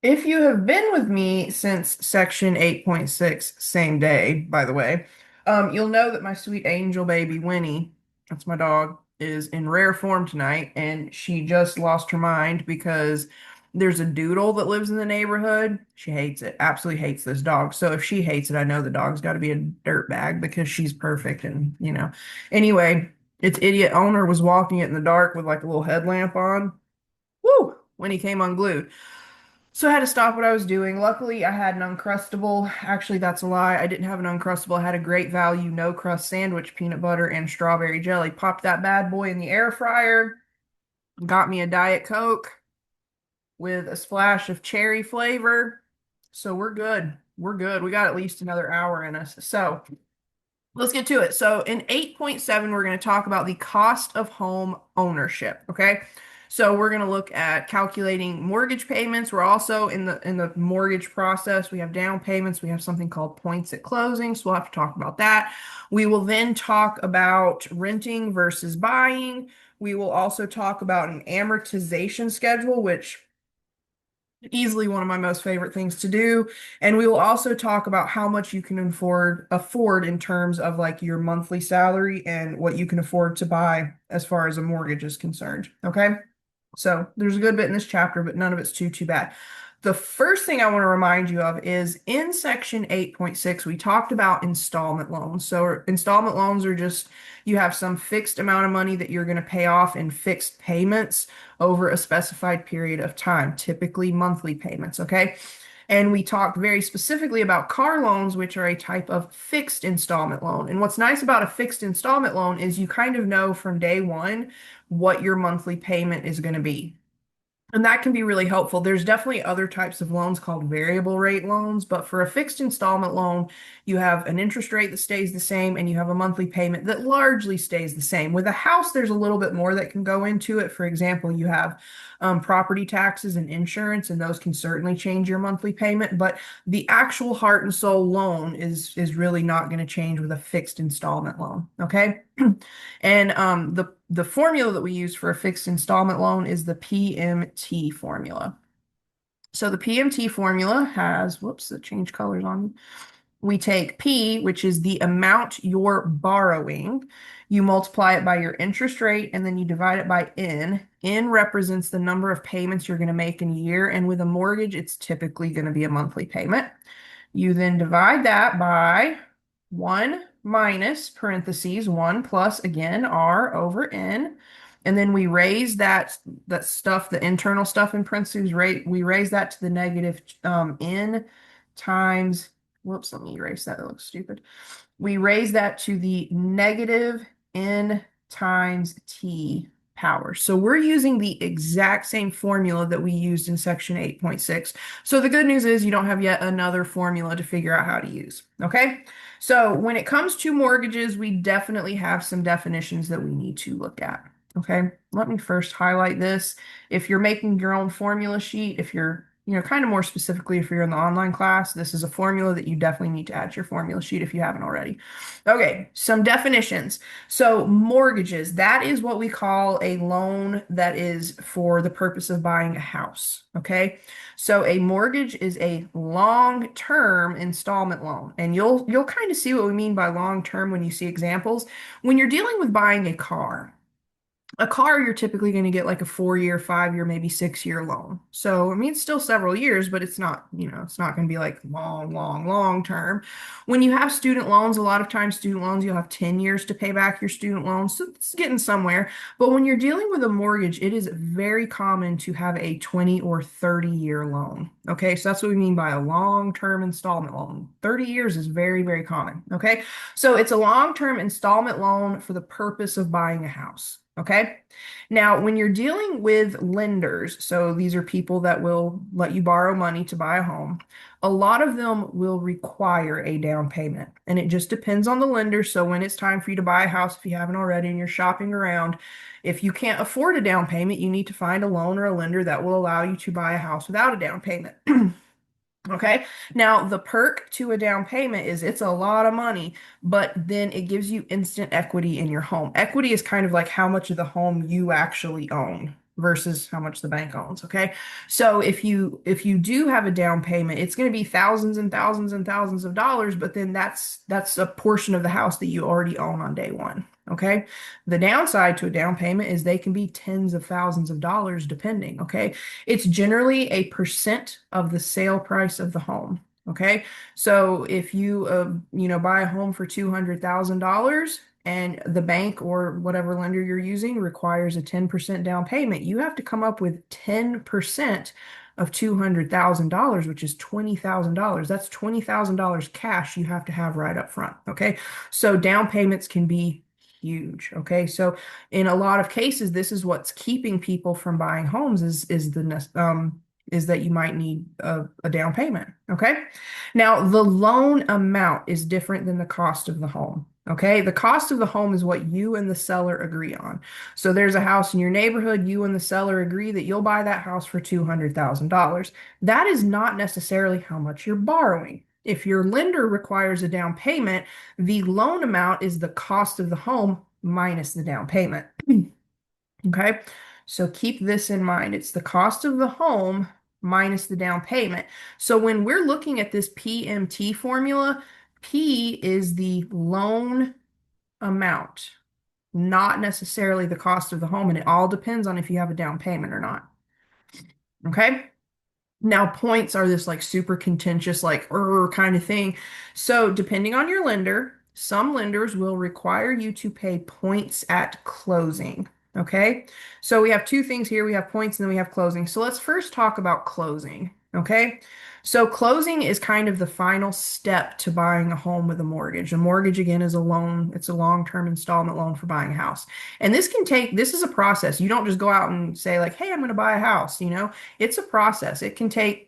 If you have been with me since section 8.6, same day, by the way, you'll know that my sweet angel baby Winnie, that's my dog, is in rare form tonight, and she just lost her mind because there's a doodle that lives in the neighborhood. She hates it, absolutely hates this dog. So if she hates it, I know the dog's got to be a dirtbag because she's perfect, and Anyway, its idiot owner was walking it in the dark with like a little headlamp on. Woo! When he came unglued. So I had to stop what I was doing. Luckily, I had an Uncrustable. Actually, that's a lie. I didn't have an Uncrustable. I had a great value no crust sandwich, peanut butter, and strawberry jelly. Popped that bad boy in the air fryer. Got me a Diet Coke with a splash of cherry flavor. So we're good. We're good. We got at least another hour in us. So let's get to it. So in 8.7, we're going to talk about the cost of home ownership. Okay. So we're going to look at calculating mortgage payments. We're also in the mortgage process. We have down payments. We have something called points at closing. So we'll have to talk about that. We will then talk about renting versus buying. We will also talk about an amortization schedule, which easily one of my most favorite things to do. And we will also talk about how much you can afford in terms of like your monthly salary and what you can afford to buy as far as a mortgage is concerned. Okay. So there's a good bit in this chapter, but none of it's too bad. The first thing I want to remind you of is in section 8.6, we talked about installment loans. So installment loans are just you have some fixed amount of money that you're going to pay off in fixed payments over a specified period of time, typically monthly payments, okay? And we talked very specifically about car loans, which are a type of fixed installment loan. And what's nice about a fixed installment loan is you kind of know from day one what your monthly payment is going to be. And that can be really helpful. There's definitely other types of loans called variable rate loans, but for a fixed installment loan, you have an interest rate that stays the same and you have a monthly payment that largely stays the same. With a house, there's a little bit more that can go into it. For example, you have property taxes and insurance, and those can certainly change your monthly payment. But the actual heart and soul loan is really not going to change with a fixed installment loan. Okay. And the formula that we use for a fixed installment loan is the PMT formula. So the PMT formula has, whoops, it changed colors on me. We take P, which is the amount you're borrowing. You multiply it by your interest rate, and then you divide it by N. N represents the number of payments you're going to make in a year. And with a mortgage, it's typically going to be a monthly payment. You then divide that by 1 minus parentheses 1 plus again R over N. And then we raise that stuff, the internal stuff in parentheses, we raise that to the negative N times, whoops, let me erase that. That looks stupid. We raise that to the negative N times T power. So we're using the exact same formula that we used in section 8.6. So the good news is you don't have yet another formula to figure out how to use. Okay. So when it comes to mortgages, we definitely have some definitions that we need to look at. Okay. Let me first highlight this. If you're making your own formula sheet, if you're kind of more specifically, if you're in the online class, this is a formula that you definitely need to add to your formula sheet if you haven't already. Okay, some definitions. So mortgages, that is what we call a loan that is for the purpose of buying a house. Okay, so a mortgage is a long-term installment loan, and you'll kind of see what we mean by long-term when you see examples. When you're dealing with buying a car, you're typically going to get like a 4 year, 5 year, maybe 6 year loan. So, I mean, it's still several years, but it's not, it's not going to be like long, long, long term. When you have student loans, a lot of times student loans, you'll have 10 years to pay back your student loans. So it's getting somewhere. But when you're dealing with a mortgage, it is very common to have a 20 or 30-year loan. Okay. So that's what we mean by a long-term installment loan. 30 years is very, very common. Okay. So it's a long-term installment loan for the purpose of buying a house. Okay. Now, when you're dealing with lenders, so these are people that will let you borrow money to buy a home, a lot of them will require a down payment. And it just depends on the lender. So when it's time for you to buy a house, if you haven't already and you're shopping around, if you can't afford a down payment, you need to find a loan or a lender that will allow you to buy a house without a down payment. Okay. Now, the perk to a down payment is it's a lot of money, but then it gives you instant equity in your home. Equity is kind of like how much of the home you actually own. versus how much the bank owns. Okay. So if you do have a down payment, it's going to be thousands and thousands and thousands of dollars, but then that's a portion of the house that you already own on day one. Okay. The downside to a down payment is they can be tens of thousands of dollars depending. Okay. It's generally a percent of the sale price of the home. Okay. So if you buy a home for $200,000 and the bank or whatever lender you're using requires a 10% down payment, you have to come up with 10% of $200,000, which is $20,000. That's $20,000 cash you have to have right up front. Okay. So down payments can be huge. Okay. So in a lot of cases, this is what's keeping people from buying homes is that you might need a down payment. Okay. Now, the loan amount is different than the cost of the home. Okay. The cost of the home is what you and the seller agree on. So there's a house in your neighborhood. You and the seller agree that you'll buy that house for $200,000. That is not necessarily how much you're borrowing. If your lender requires a down payment, the loan amount is the cost of the home minus the down payment. Okay. So keep this in mind. It's the cost of the home minus the down payment. So when we're looking at this PMT formula, P is the loan amount, not necessarily the cost of the home. And it all depends on if you have a down payment or not. Okay. Now, points are this like super contentious, like kind of thing. So, depending on your lender, some lenders will require you to pay points at closing. Okay. So, we have two things here. We have points and then we have closing. So, let's first talk about closing. Okay. So, closing is kind of the final step to buying a home with a mortgage. A mortgage, again, is a loan, it's a long-term installment loan for buying a house. And this is a process. You don't just go out and say, like, hey, I'm going to buy a house. It's a process. It can take,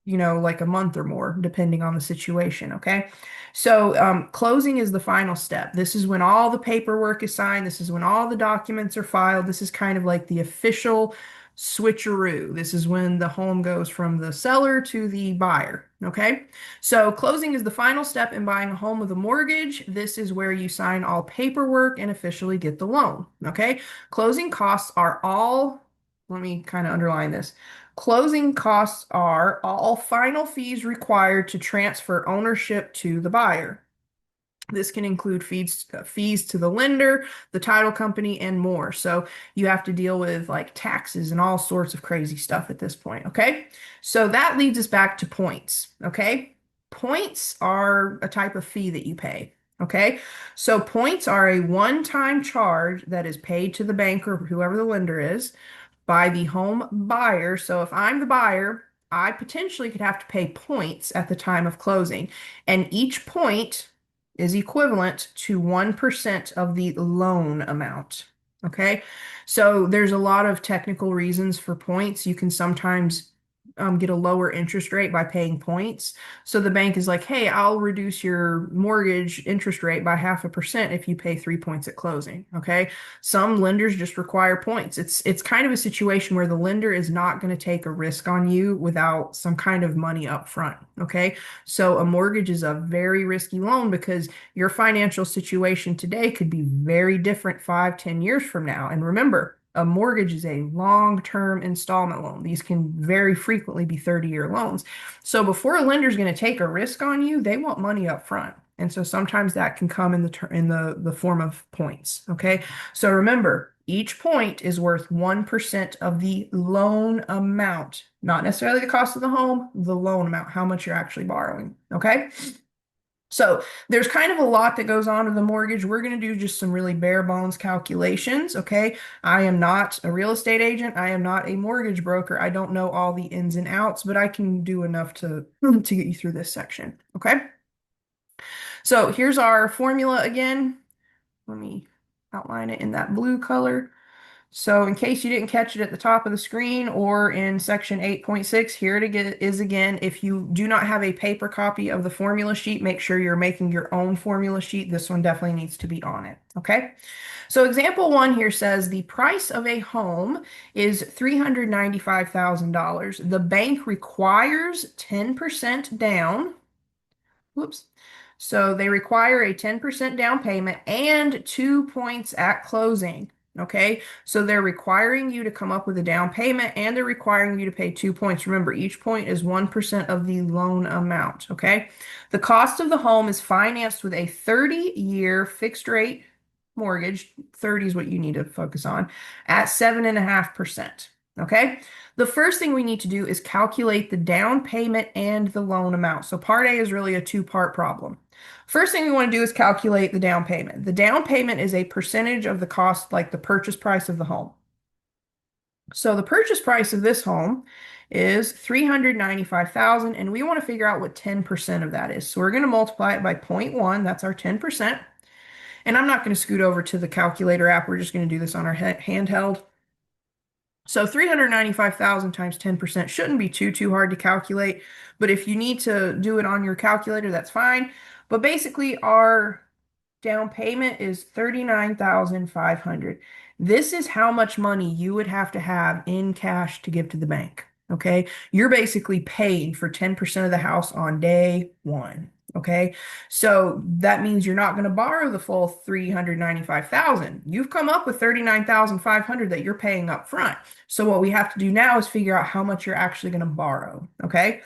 like a month or more, depending on the situation. Okay. So, closing is the final step. This is when all the paperwork is signed. This is when all the documents are filed. This is kind of like the official switcheroo. This is when the home goes from the seller to the buyer. Okay. So, closing is the final step in buying a home with a mortgage. This is where you sign all paperwork and officially get the loan. Okay. Closing costs are all, let me kind of underline this. Closing costs are all final fees required to transfer ownership to the buyer. This can include fees to the lender, the title company, and more. So you have to deal with like taxes and all sorts of crazy stuff at this point. Okay. So that leads us back to points. Okay. Points are a type of fee that you pay. Okay. So points are a one-time charge that is paid to the bank or whoever the lender is by the home buyer. So if I'm the buyer, I potentially could have to pay points at the time of closing. And each point is equivalent to 1% of the loan amount. Okay. So there's a lot of technical reasons for points. You can sometimes get a lower interest rate by paying points. So the bank is like, hey, I'll reduce your mortgage interest rate by 0.5% if you pay 3 points at closing. Okay. Some lenders just require points. It's kind of a situation where the lender is not going to take a risk on you without some kind of money up front. Okay. So a mortgage is a very risky loan because your financial situation today could be very different 5, 10 years from now. And remember, a mortgage is a long-term installment loan. These can very frequently be 30-year loans. So before a lender is going to take a risk on you, they want money up front. And so sometimes that can come in the form of points. Okay. So remember, each point is worth 1% of the loan amount, not necessarily the cost of the home, the loan amount, how much you're actually borrowing. Okay. So there's kind of a lot that goes on with the mortgage. We're going to do just some really bare bones calculations. Okay. I am not a real estate agent. I am not a mortgage broker. I don't know all the ins and outs, but I can do enough to get you through this section. Okay. So here's our formula again. Let me outline it in that blue color. So in case you didn't catch it at the top of the screen or in section 8.6, here it is again. If you do not have a paper copy of the formula sheet, make sure you're making your own formula sheet. This one definitely needs to be on it. Okay. So example 1 here says the price of a home is $395,000. The bank requires 10% down. Whoops. So they require a 10% down payment and 2 points at closing. Okay, so they're requiring you to come up with a down payment and they're requiring you to pay 2 points. Remember, each point is 1% of the loan amount. Okay, the cost of the home is financed with a 30-year fixed rate mortgage. 30 is what you need to focus on at 7.5%. Okay, the first thing we need to do is calculate the down payment and the loan amount. So part A is really a two-part problem. First thing we want to do is calculate the down payment. The down payment is a percentage of the cost, like the purchase price of the home. So the purchase price of this home is 395,000, and we want to figure out what 10% of that is. So we're going to multiply it by zero point 0.1, that's our 10%. And I'm not going to scoot over to the calculator app. We're just going to do this on our handheld. So 395,000 times 10% shouldn't be too hard to calculate, but if you need to do it on your calculator, that's fine. But basically our down payment is 39,500. This is how much money you would have in cash to give to the bank. Okay? You're basically paying for 10% of the house on day one. Okay? So that means you're not going to borrow the full 395,000. You've come up with 39,500 that you're paying up front. So what we have to do now is figure out how much you're actually going to borrow. Okay?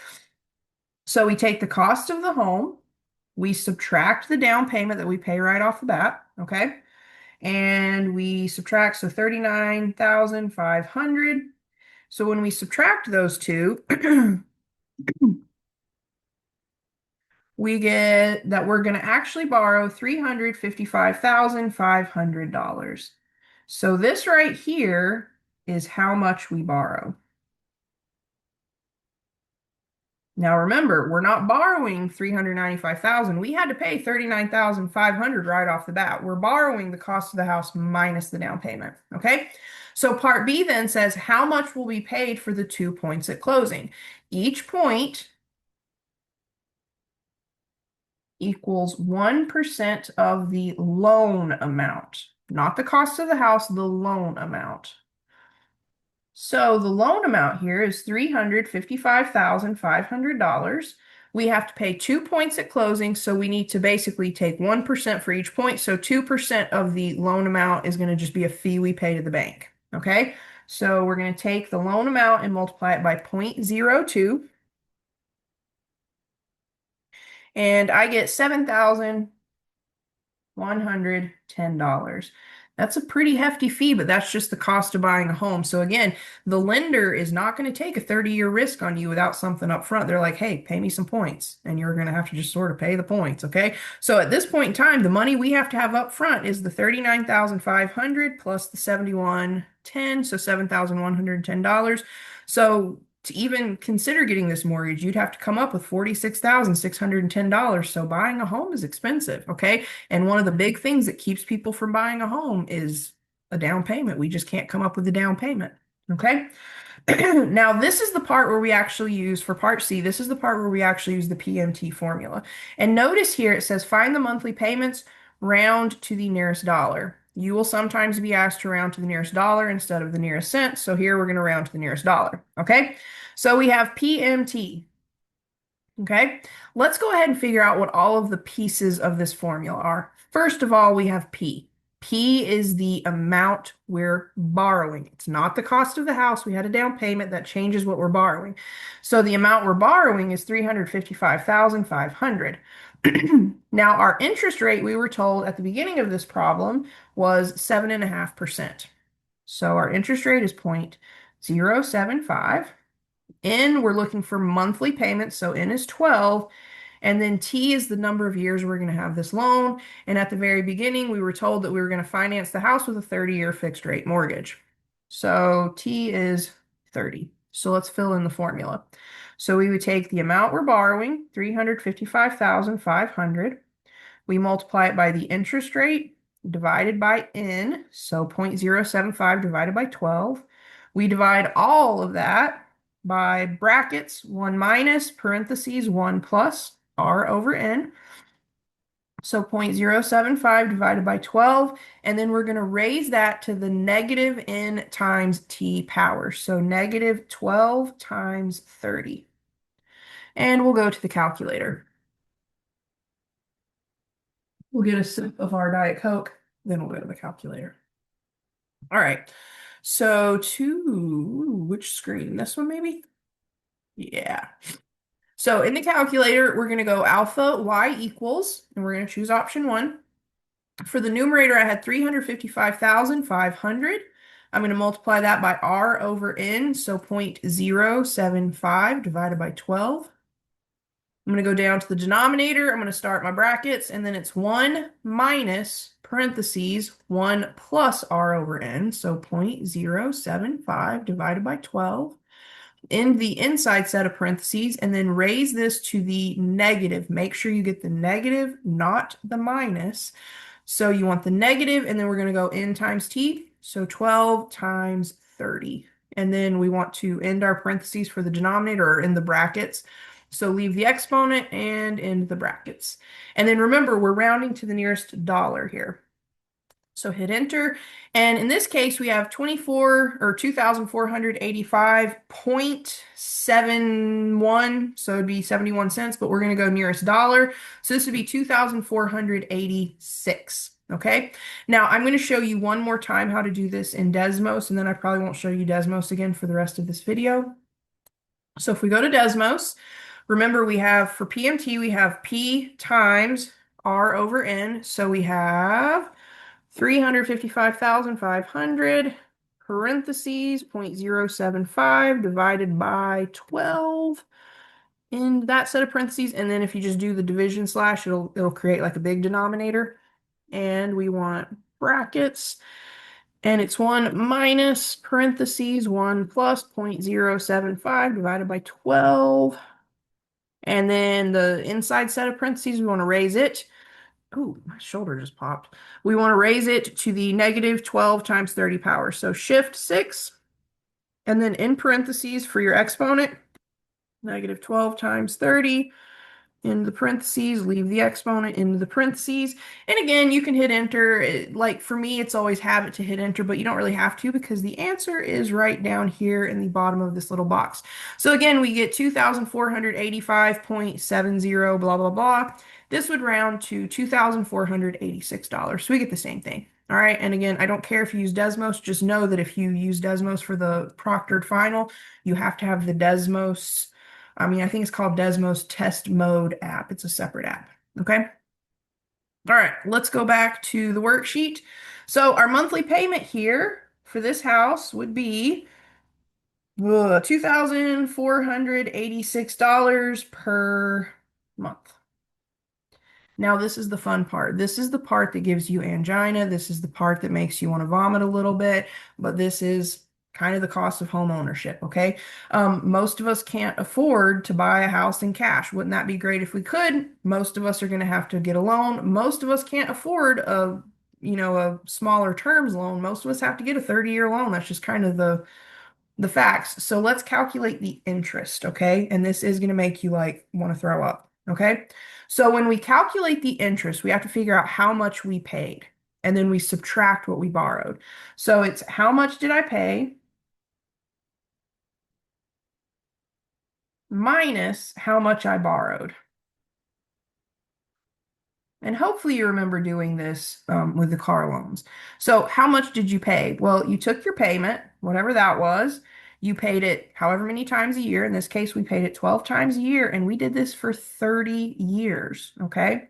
So we take the cost of the home, we subtract the down payment that we pay right off the bat, okay? And we subtract, so 39,500. So when we subtract those two, we get that we're going to actually borrow $355,500. So this right here is how much we borrow. Now remember, we're not borrowing 395,000. We had to pay 39,500 right off the bat. We're borrowing the cost of the house minus the down payment, okay? So part B then says how much will be paid for the 2 points at closing. Each point equals 1% of the loan amount, not the cost of the house, the loan amount. So the loan amount here is $355,500. We have to pay 2 points at closing, so we need to basically take 1% for each point. So 2% of the loan amount is going to just be a fee we pay to the bank. Okay, so we're going to take the loan amount and multiply it by 0.02. And I get $7,110. That's a pretty hefty fee, but that's just the cost of buying a home. So again, the lender is not going to take a 30-year risk on you without something up front. They're like, hey, pay me some points. And you're going to have to just sort of pay the points, okay? So at this point in time, the money we have to have up front is the 39,500 plus the 7110, so $7,110. So to even consider getting this mortgage, you'd have to come up with $46,610. So buying a home is expensive, okay? And one of the big things that keeps people from buying a home is a down payment. We just can't come up with a down payment, okay? Now, this is the part where we actually use, for part C, this is the part where we actually use the PMT formula. And notice here it says find the monthly payments, round to the nearest dollar. You will sometimes be asked to round to the nearest dollar instead of the nearest cent. So here we're going to round to the nearest dollar. Okay. So we have PMT. Okay. Let's go ahead and figure out what all of the pieces of this formula are. First of all, we have P. P is the amount we're borrowing. It's not the cost of the house. We had a down payment that changes what we're borrowing. So the amount we're borrowing is 355,500. Now, our interest rate, we were told at the beginning of this problem, was 7.5%. So our interest rate is 0.075. N, we're looking for monthly payments, so N is 12. And then T is the number of years we're going to have this loan. And at the very beginning, we were told that we were going to finance the house with a 30-year fixed rate mortgage. So T is 30. So let's fill in the formula. So we would take the amount we're borrowing, 355,500. We multiply it by the interest rate divided by N, so 0.075 divided by 12. We divide all of that by brackets, 1 minus, parentheses, 1 plus, R over N. So 0.075 divided by 12, and then we're going to raise that to the negative N times T power. So negative 12 times 30. And we'll go to the calculator. We'll get a sip of our Diet Coke, then we'll go to the calculator. All right. So to which screen? This one maybe? Yeah. So in the calculator, we're going to go alpha y equals, and we're going to choose option one. For the numerator, I had 355,500. I'm going to multiply that by r over n, so 0.075 divided by 12. I'm going to go down to the denominator. I'm going to start my brackets, and then it's 1 minus parentheses 1 plus r over n, so 0.075 divided by 12 in the inside set of parentheses, and then raise this to the negative. Make sure you get the negative, not the minus. So you want the negative, and then we're going to go n times t, so 12 times 30. And then we want to end our parentheses for the denominator or in the brackets. So leave the exponent and end the brackets. And then remember, we're rounding to the nearest dollar here. So hit enter. And in this case, we have 24 or 2,485.71. So it'd be 71 cents, but we're going to go nearest dollar. So this would be 2,486. Okay. Now I'm going to show you one more time how to do this in Desmos, and then I probably won't show you Desmos again for the rest of this video. So if we go to Desmos, remember we have for PMT, we have P times R over N. So we have 355,500 parentheses 0.075 divided by 12 in that set of parentheses. And then if you just do the division slash, it'll create like a big denominator. And we want brackets. And it's 1 minus parentheses 1 plus 0.075 divided by 12. And then the inside set of parentheses, we want to raise it. Oh, my shoulder just popped. We want to raise it to the negative 12 times 30 power. So shift 6, and then in parentheses for your exponent, negative 12 times 30 into the parentheses, leave the exponent into the parentheses. And again, you can hit enter. Like for me, it's always habit to hit enter, but you don't really have to because the answer is right down here in the bottom of this little box. So again, we get 2,485.70, blah, blah, blah. This would round to $2,486. So we get the same thing. All right. And again, I don't care if you use Desmos, just know that if you use Desmos for the proctored final, you have to have the Desmos. I think it's called Desmos Test Mode app. It's a separate app. Okay. All right. Let's go back to the worksheet. So our monthly payment here for this house would be $2,486 per month. Now, this is the fun part. This is the part that gives you angina. This is the part that makes you want to vomit a little bit, but this is kind of the cost of home ownership, okay? Most of us can't afford to buy a house in cash. Wouldn't that be great if we could? Most of us are going to have to get a loan. Most of us can't afford a smaller terms loan. Most of us have to get a 30-year loan. That's just kind of the facts. So let's calculate the interest, okay? And this is going to make you like want to throw up, okay? So when we calculate the interest, we have to figure out how much we paid, and then we subtract what we borrowed. So it's how much did I pay minus how much I borrowed. And hopefully you remember doing this with the car loans. So how much did you pay? Well, you took your payment, whatever that was. You paid it however many times a year. In this case, we paid it 12 times a year, and we did this for 30 years, okay?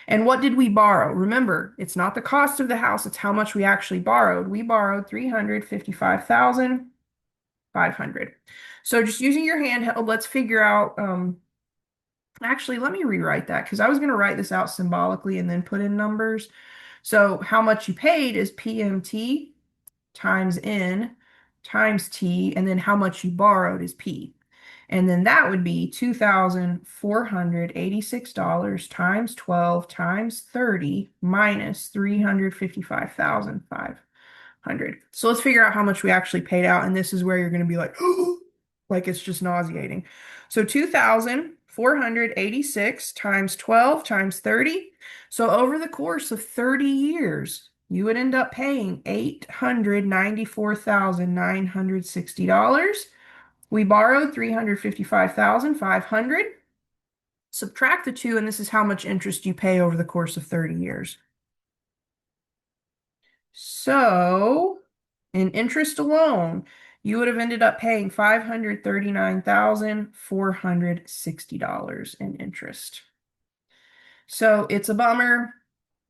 And what did we borrow? Remember, it's not the cost of the house, it's how much we actually borrowed. We borrowed 355,500. So just using your handheld, let's figure out actually, let me rewrite that because I was going to write this out symbolically and then put in numbers. So how much you paid is PMT times N times T, and then how much you borrowed is P. And then that would be $2,486 times 12 times 30 minus 355,500. So let's figure out how much we actually paid out. And this is where you're going to be like, like it's just nauseating. So 2,486 times 12 times 30. So over the course of 30 years, you would end up paying $894,960. We borrowed 355,500. Subtract the two, and this is how much interest you pay over the course of 30 years. So In interest alone, you would have ended up paying $539,460 in interest. So it's a bummer,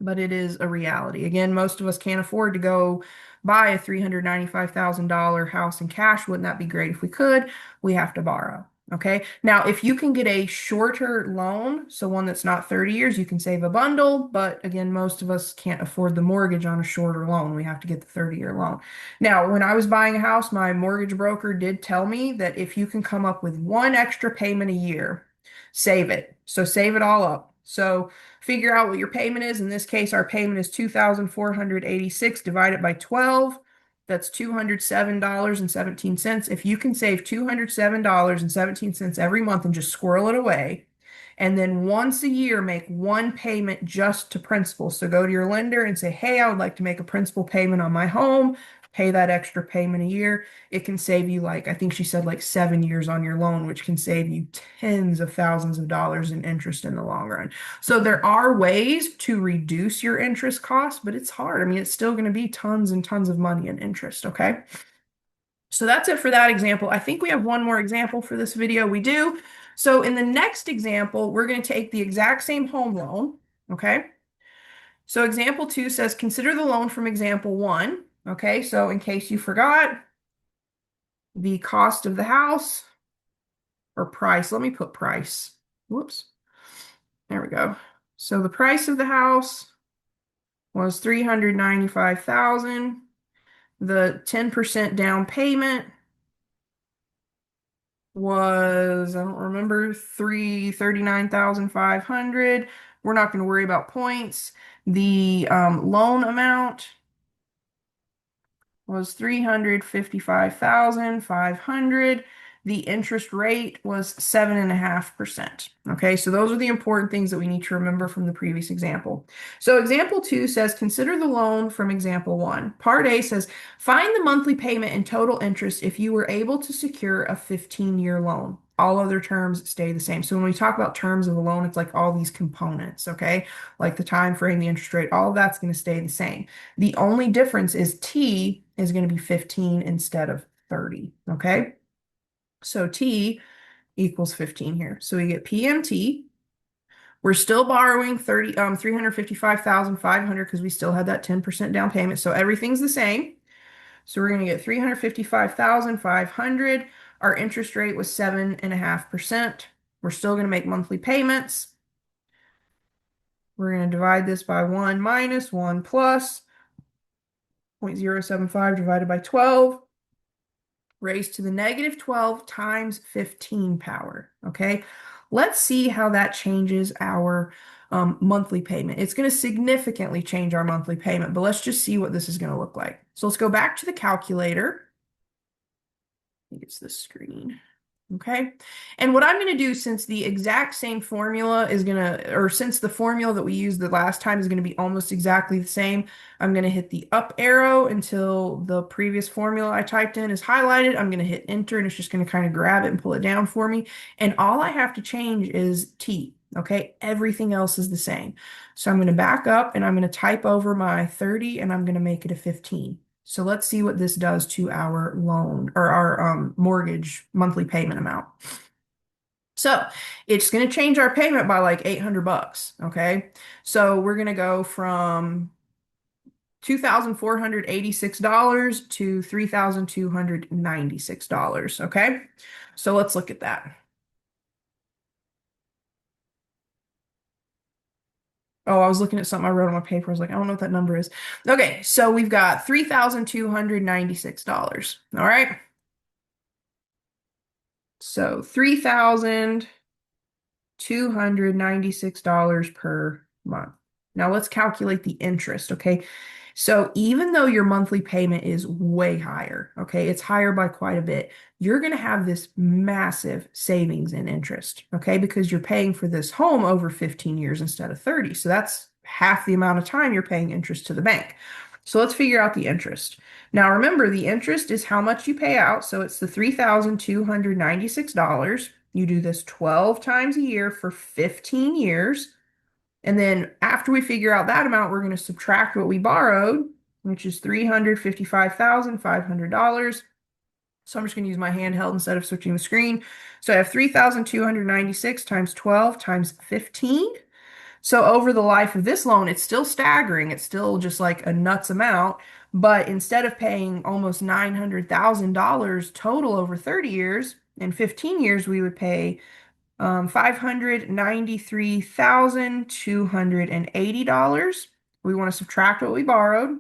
but it is a reality. Again, most of us can't afford to go buy a $395,000 house in cash. Wouldn't that be great if we could? We have to borrow. Okay. Now, if you can get a shorter loan, so one that's not 30 years, you can save a bundle. But again, most of us can't afford the mortgage on a shorter loan. We have to get the 30-year loan. Now, when I was buying a house, my mortgage broker did tell me that if you can come up with one extra payment a year, save it. So save it all up. So figure out what your payment is. In this case, our payment is 2,486 divided by 12. That's $207.17. If you can save $207.17 every month and just squirrel it away, and then once a year make one payment just to principal. So go to your lender and say, hey, I would like to make a principal payment on my home, pay that extra payment a year. It can save you, like, I think she said, like 7 years on your loan, which can save you tens of thousands of dollars in interest in the long run. So there are ways to reduce your interest costs, but it's hard. I mean, it's still going to be tons and tons of money in interest, okay? So that's it for that example. I think we have one more example for this video. We do. So in the next example, we're going to take the exact same home loan, okay? So example 2 says, consider the loan from example 1, okay? So in case you forgot, the cost of the house, or price, let me put price. Whoops. There we go. So the price of the house was $395,000. The 10% down payment was, I don't remember, $339,500. We're not going to worry about points. The loan amount was $355,500. The interest rate was 7.5%. Okay, so those are the important things that we need to remember from the previous example. So example 2 says, consider the loan from example 1. Part A says, find the monthly payment and total interest if you were able to secure a 15-year loan. All other terms stay the same. So when we talk about terms of a loan, it's like all these components, okay? Like the time frame, the interest rate, all of that's going to stay the same. The only difference is T is going to be 15 instead of 30, okay? So T equals 15 here. So we get PMT. We're still borrowing 355,500 because we still had that 10% down payment. So everything's the same. So we're going to get 355,500. Our interest rate was 7.5%. We're still going to make monthly payments. We're going to divide this by 1 minus 1 plus 0.075 divided by 12 raised to the negative 12 times 15 power. Okay, let's see how that changes our monthly payment. It's going to significantly change our monthly payment, but let's just see what this is going to look like. So let's go back to the calculator. I think it's this screen. Okay. And what I'm going to do, since the exact same formula is going to, or since the formula that we used the last time is going to be almost exactly the same, I'm going to hit the up arrow until the previous formula I typed in is highlighted. I'm going to hit enter and it's just going to kind of grab it and pull it down for me. And all I have to change is T. Okay. Everything else is the same. So I'm going to back up and I'm going to type over my 30 and I'm going to make it a 15. So let's see what this does to our loan or our mortgage monthly payment amount. So it's going to change our payment by like $800. Okay. So we're going to go from $2,486 to $3,296. Okay. So let's look at that. Oh, I was looking at something I wrote on my paper. I was like, I don't know what that number is. Okay, so we've got $3,296. All right. So $3,296 per month. Now let's calculate the interest, okay? So even though your monthly payment is way higher, okay, it's higher by quite a bit, you're going to have this massive savings in interest, okay, because you're paying for this home over 15 years instead of 30. So that's half the amount of time you're paying interest to the bank. So let's figure out the interest. Now remember, the interest is how much you pay out. So it's the $3,296. You do this 12 times a year for 15 years. And then after we figure out that amount, we're going to subtract what we borrowed. which is $355,500. So I'm just going to use my handheld instead of switching the screen. So I have 3,296 times 12 times 15. So over the life of this loan, it's still staggering. It's still just like a nuts amount. But instead of paying almost $900,000 total over 30 years, in 15 years, we would pay $593,280. We want to subtract what we borrowed.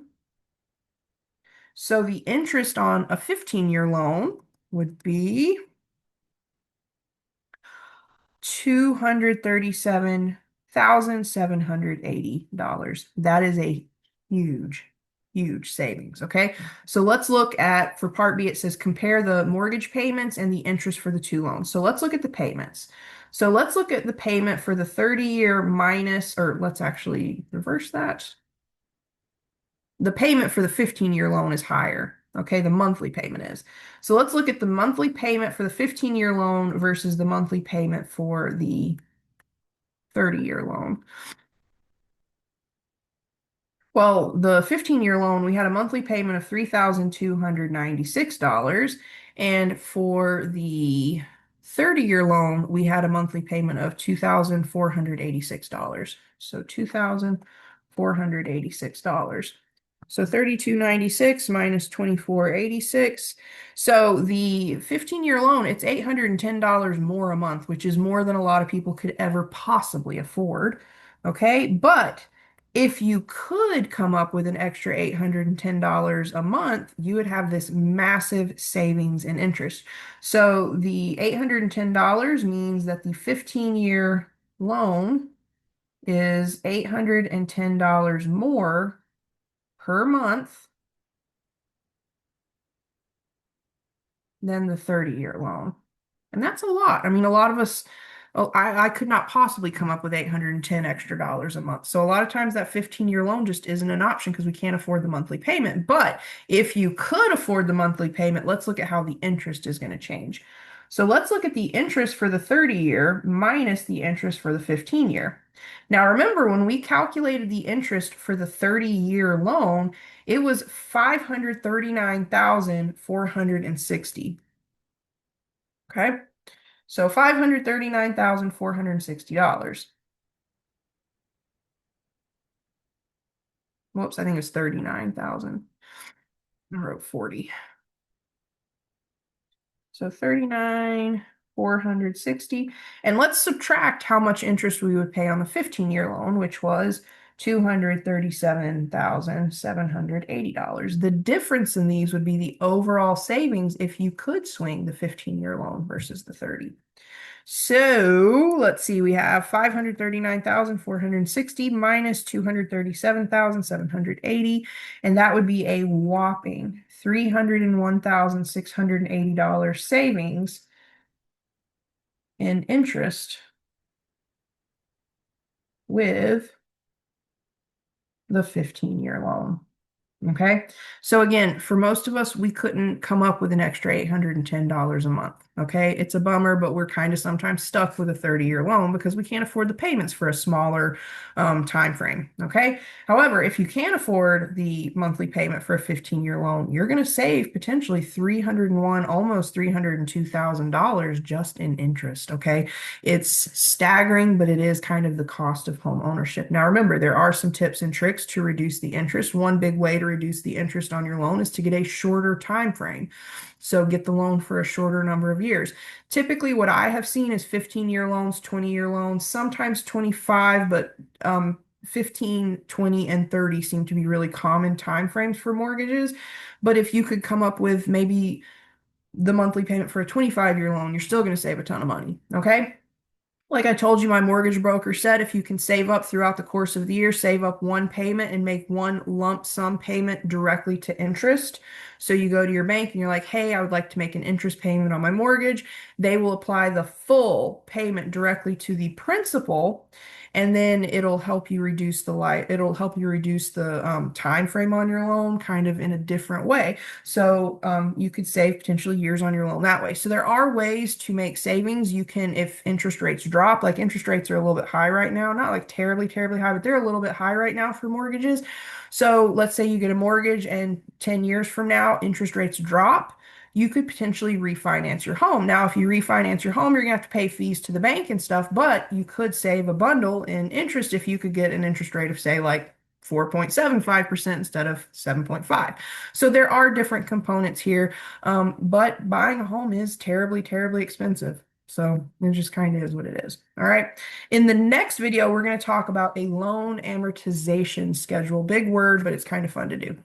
So the interest on a 15-year loan would be $237,780. That is a huge, huge savings. Okay. So let's look at, for Part B, it says compare the mortgage payments and the interest for the two loans. So let's look at the payments. So let's look at the payment for the 30-year minus, or let's actually reverse that. The payment for the 15-year loan is higher. Okay, the monthly payment is. So let's look at the monthly payment for the 15-year loan versus the monthly payment for the 30-year loan. Well, the 15-year loan, we had a monthly payment of $3,296. And for the 30-year loan, we had a monthly payment of $2,486. So $2,486. So 3296 minus 2486. So the 15-year loan, it's $810 more a month, which is more than a lot of people could ever possibly afford. Okay, but if you could come up with an extra $810 a month, you would have this massive savings in interest. So the $810 means that the 15-year loan is $810 more per month than the 30-year loan. And that's a lot. I mean, a lot of us, oh, I could not possibly come up with 810 extra dollars a month. So a lot of times that 15-year loan just isn't an option because we can't afford the monthly payment. But if you could afford the monthly payment, let's look at how the interest is going to change. So let's look at the interest for the 30-year minus the interest for the 15-year. Now remember, when we calculated the interest for the 30-year loan, it was $539,460. Okay. So $539,460. Whoops, I think it's 39,000. I wrote 40. So 39,460. And let's subtract how much interest we would pay on the 15-year loan, which was $237,780. The difference in these would be the overall savings if you could swing the 15-year loan versus the 30. So let's see, we have 539,460 minus 237,780, and that would be a whopping $301,680 savings in interest with the 15-year loan. Okay. So again, for most of us, we couldn't come up with an extra $810 a month. Okay. It's a bummer, but we're kind of sometimes stuck with a 30-year loan because we can't afford the payments for a smaller time frame. Okay. However, if you can afford the monthly payment for a 15-year loan, you're going to save potentially almost $302,000 just in interest. Okay. It's staggering, but it is kind of the cost of home ownership. Now, remember, there are some tips and tricks to reduce the interest. One big way to reduce the interest on your loan is to get a shorter time frame. So get the loan for a shorter number of years. Typically, what I have seen is 15-year loans, 20-year loans, sometimes 25, but 15, 20, and 30 seem to be really common time frames for mortgages. But if you could come up with maybe the monthly payment for a 25-year loan, you're still going to save a ton of money. Okay. Like I told you, my mortgage broker said if you can save up throughout the course of the year, save up one payment and make one lump sum payment directly to interest. So you go to your bank and you're like, hey, I would like to make an interest payment on my mortgage. They will apply the full payment directly to the principal, and then it'll help you reduce the time frame on your loan kind of in a different way. So you could save potentially years on your loan that way. So there are ways to make savings. You can, if interest rates drop, like interest rates are a little bit high right now, not like terribly, terribly high, but they're a little bit high right now for mortgages. So let's say you get a mortgage and 10 years from now, interest rates drop. You could potentially refinance your home. Now, if you refinance your home, you're gonna have to pay fees to the bank and stuff, but you could save a bundle in interest if you could get an interest rate of, say, like 4.75% instead of 7.5. So there are different components here, but buying a home is terribly, terribly expensive. So it just kind of is what it is. All right. In the next video, we're going to talk about a loan amortization schedule. Big word, but it's kind of fun to do.